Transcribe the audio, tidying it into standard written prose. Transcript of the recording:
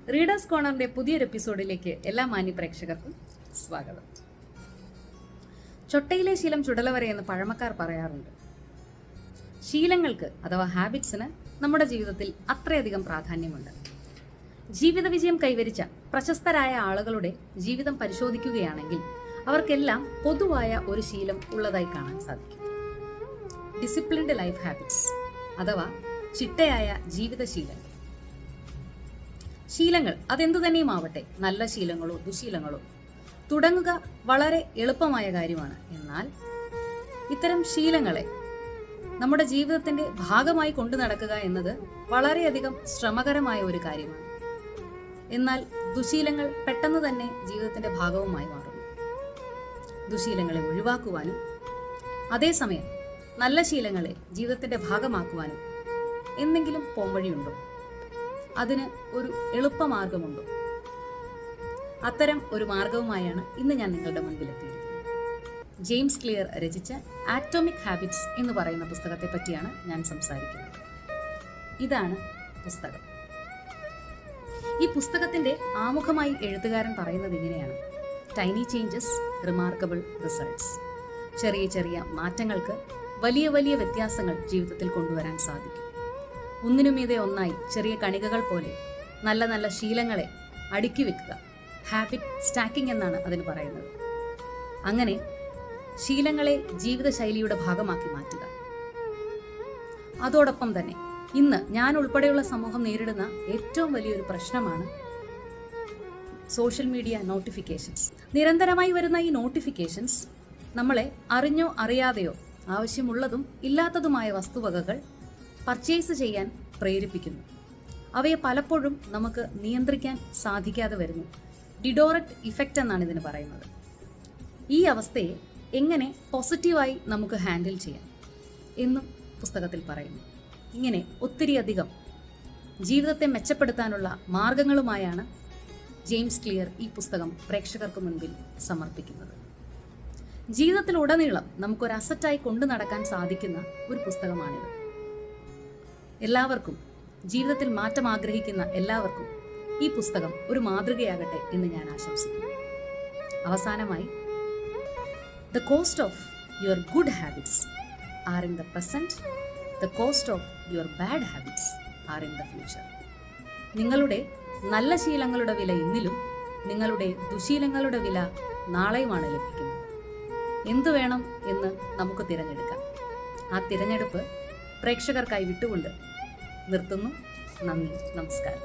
Readers കോർണറിന്റെ പുതിയൊരു എപ്പിസോഡിലേക്ക് എല്ലാ മാന്യ പ്രേക്ഷകർക്കും സ്വാഗതം. ചൊട്ടയിലെ ശീലം ചുടല വരെ എന്ന് പഴമക്കാർ പറയാറുണ്ട്. ശീലങ്ങൾക്ക് അഥവാ ഹാബിറ്റ്സിന് നമ്മുടെ ജീവിതത്തിൽ അത്രയധികം പ്രാധാന്യമുണ്ട്. ജീവിത വിജയം കൈവരിച്ച പ്രശസ്തരായ ആളുകളുടെ ജീവിതം പരിശോധിക്കുകയാണെങ്കിൽ അവർക്കെല്ലാം പൊതുവായ ഒരു ശീലം ഉള്ളതായി കാണാൻ സാധിക്കും. ഡിസിപ്ലിൻഡ് ലൈഫ് ഹാബിറ്റ്സ് അഥവാ ചിട്ടയായ ജീവിതശീലങ്ങൾ. ശീലങ്ങൾ അതെന്തു തന്നെയുമാവട്ടെ, നല്ല ശീലങ്ങളോ ദുശീലങ്ങളോ, തുടങ്ങുക വളരെ എളുപ്പമായ കാര്യമാണ്. എന്നാൽ ഇത്തരം ശീലങ്ങളെ നമ്മുടെ ജീവിതത്തിന്റെ ഭാഗമായി കൊണ്ടു നടക്കുക എന്നത് വളരെയധികം ശ്രമകരമായ ഒരു കാര്യമാണ്. എന്നാൽ ദുശീലങ്ങൾ പെട്ടെന്ന് തന്നെ ജീവിതത്തിന്റെ ഭാഗവുമായി മാറുന്നു. ദുശീലങ്ങളെ ഒഴിവാക്കുവാനും അതേസമയം നല്ല ശീലങ്ങളെ ജീവിതത്തിന്റെ ഭാഗമാക്കുവാനും എന്തെങ്കിലും പോംവഴിയുണ്ടോ? അതിന് ഒരു എളുപ്പമാർഗമുണ്ടോ? അത്തരം ഒരു മാർഗവുമായാണ് ഇന്ന് ഞാൻ നിങ്ങളുടെ മുൻപിലെത്തിയിരിക്കുന്നത്. ജെയിംസ് ക്ലിയർ രചിച്ച ആറ്റോമിക് ഹാബിറ്റ്സ് എന്ന് പറയുന്ന പുസ്തകത്തെ പറ്റിയാണ് ഞാൻ സംസാരിക്കുന്നത്. ഇതാണ് പുസ്തകം. ഈ പുസ്തകത്തിന്റെ ആമുഖമായി എഴുത്തുകാരൻ പറയുന്നത് ഇങ്ങനെയാണ്: ടൈനി ചേഞ്ചസ്, റിമാർക്കബിൾ റിസൾട്ട്സ്. ചെറിയ ചെറിയ മാറ്റങ്ങൾക്ക് വലിയ വലിയ വ്യത്യാസങ്ങൾ ജീവിതത്തിൽ കൊണ്ടുവരാൻ സാധിക്കും. ഒന്നിനുമീതെ ഒന്നായി ചെറിയ കണികകൾ പോലെ നല്ല നല്ല ശീലങ്ങളെ അടുക്കി വെക്കുക. ഹാബിറ്റ് സ്റ്റാക്കിംഗ് എന്നാണ് അതിന് പറയുന്നത്. അങ്ങനെ ശീലങ്ങളെ ജീവിതശൈലിയുടെ ഭാഗമാക്കി മാറ്റുക. അതോടൊപ്പം തന്നെ ഇന്ന് ഞാൻ ഉൾപ്പെടെയുള്ള സമൂഹം നേരിടുന്ന ഏറ്റവും വലിയൊരു പ്രശ്നമാണ് സോഷ്യൽ മീഡിയ നോട്ടിഫിക്കേഷൻസ്. നിരന്തരമായി വരുന്ന ഈ നോട്ടിഫിക്കേഷൻസ് നമ്മളെ അറിഞ്ഞോ അറിയാതെയോ ആവശ്യമുള്ളതും ഇല്ലാത്തതുമായ വസ്തുവകകൾ പർച്ചേസ് ചെയ്യാൻ പ്രേരിപ്പിക്കുന്നു. അവയെ പലപ്പോഴും നമുക്ക് നിയന്ത്രിക്കാൻ സാധിക്കാതെ വരുന്നു. ഡിഡോററ്റ് ഇഫക്റ്റ് എന്നാണ് ഇതിന് പറയുന്നത്. ഈ അവസ്ഥയെ എങ്ങനെ പോസിറ്റീവായി നമുക്ക് ഹാൻഡിൽ ചെയ്യാം എന്നും പുസ്തകത്തിൽ പറയുന്നു. ഇങ്ങനെ ഒത്തിരിയധികം ജീവിതത്തെ മെച്ചപ്പെടുത്താനുള്ള മാർഗങ്ങളുമായാണ് ജെയിംസ് ക്ലിയർ ഈ പുസ്തകം പ്രേക്ഷകർക്ക് മുൻപിൽ സമർപ്പിക്കുന്നത്. ജീവിതത്തിലുടനീളം നമുക്കൊരു അസറ്റായി കൊണ്ടു നടക്കാൻ സാധിക്കുന്ന ഒരു പുസ്തകമാണിത്. എല്ലാവർക്കും, ജീവിതത്തിൽ മാറ്റം ആഗ്രഹിക്കുന്ന എല്ലാവർക്കും ഈ പുസ്തകം ഒരു മാതൃകയാകട്ടെ എന്ന് ഞാൻ ആശംസിക്കുന്നു. അവസാനമായി, the cost of your good habits are in the present, the cost of your bad habits are in the future. നിങ്ങളുടെ നല്ല ശീലങ്ങളുടെ വില ഇന്നിലും നിങ്ങളുടെ ദുശീലങ്ങളുടെ വില നാളെയുമാണ് ലഭിക്കുന്നത്. എന്തു വേണം എന്ന് നമുക്ക് തിരഞ്ഞെടുക്കാം. ആ തിരഞ്ഞെടുപ്പ് പ്രേക്ഷകർക്കായി വിട്ടുകൊണ്ട് നിർത്തുന്നു. നന്ദി, നമസ്കാരം.